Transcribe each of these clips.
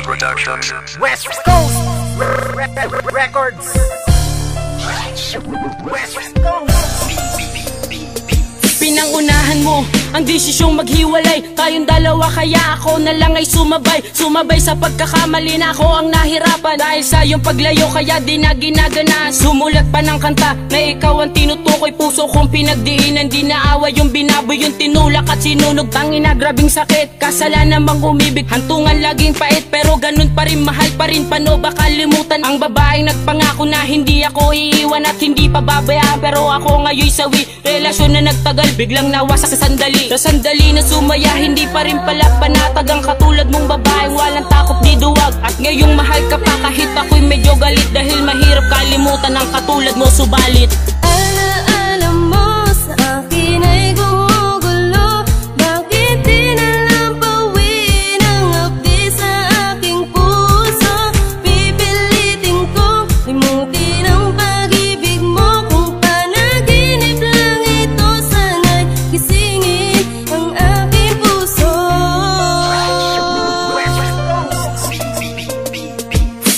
Productions. West Coast Records. West Coast. Pinangunahan mo ang desisyong maghiwalay. Tayong dalawa kaya ako na lang ay sumabay. Sumabay sa pagkakamali na ako ang nahirapan. Dahil sa iyong paglayo kaya di na ginagana. Sumulat pa ng kanta na ikaw ang tinutukoy. Puso kong pinagdiinan, di naawa yung binaboy, yung tinulak at sinunog. Tangina grabing sakit, kasalanan mang umibig. Hantungan laging pait pero ganun pa rin, mahal pa rin. Paano ba kalimutan ang babaeng nagpangako na hindi ako iiwan at hindi pa babayaan. Pero ako ngayon sawi, relasyon na nagtagal biglang nawasak sa sandali. Sa sandali na sumaya, hindi pa rin pala panatag ang katulad mong babaeng walang takot di duwag. At ngayong mahal ka pa kahit ako'y medyo galit. Dahil mahirap kalimutan ang katulad mo subalit. Alaala mo sa akin ay gumugulo. Bakit di nalang pawin ang hapdi sa aking puso? Pipilitin ko limutin ang pag-ibig mo. Kung panaginip lang ito, sana'y gisingin ang aking puso.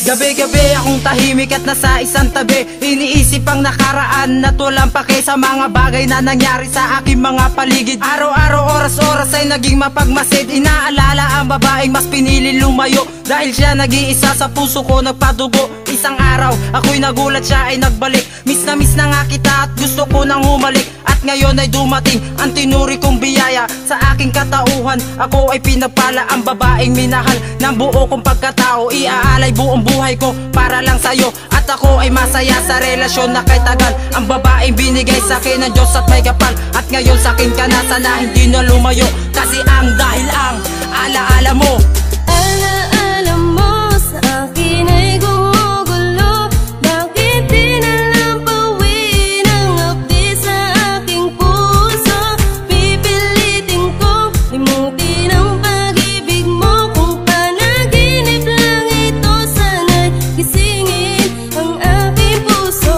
Gabi-gabi akong tahimik at nasa isang tabi. Iniisip ang nakaraan at walang pake sa mga bagay na nangyari sa aking mga paligid. Araw-araw, oras-oras ay naging mapagmasid. Inaalala ang babaeng mas pinili lumayo dahil siya nag-iisa sa puso ko nagpadugo. Isang araw ako'y nagulat, siya ay nagbalik. Miss na nga kita at gusto ko nang humalik. At ngayon ay dumating ang tinuri kong biyaya sa aking katauhan. Ako ay pinagpala, ang babaeng minahal ng buo kong pagkatao. Iaalay buong buhay ko para lang sa'yo. At ako ay masaya sa relasyon na kay tagal. Ang babaeng binigay sa'kin ng Diyos at may kapal. At ngayon sa'kin ka na, sana hindi na lumayo. Kasi ang dahil ang alaala mo. Alaala mo sa akin ay gumugulo. Bakit di nalang pawin ang hapdi sa aking puso? Pipilitin ko limutin ang pag-ibig mo. Kung panaginip lang ito, sana'y gisingin ang aking puso.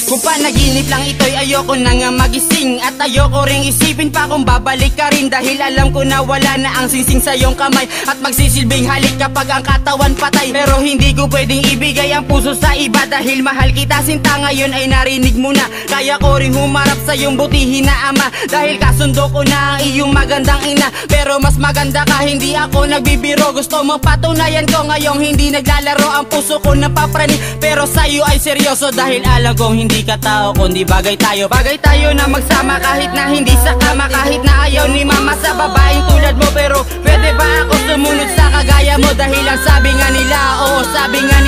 Kung panaginip lang ito'y ayoko na nga magising. At ayoko ring isipin pa kung babalik ka rin. Dahil alam ko na wala na ang singsing sa iyong kamay. At magsisilbing halik kapag ang katawan patay. Pero hindi ko pwedeng ibigay ang puso sa iba. Dahil mahal kita sinta, ngayon ay narinig mo na. Kaya ko ring humarap sa iyong butihin na ama. Dahil kasundo ko na ang iyong magandang ina. Pero mas maganda ka, hindi ako nagbibiro. Gusto mo patunayan ko ngayong hindi naglalaro. Ang puso ko napapraning pero sa'yo ay seryoso. Dahil alam kong hindi ka tao kundi bagay tayo. Bagay tayo na magsama kahit na hindi sa kama. Kahit na ayaw ni mama sa babaeng tulad mo. Pero pwede ba ako sumunod sa kagaya mo? Dahil ang sabi nga nila, oo sabi nga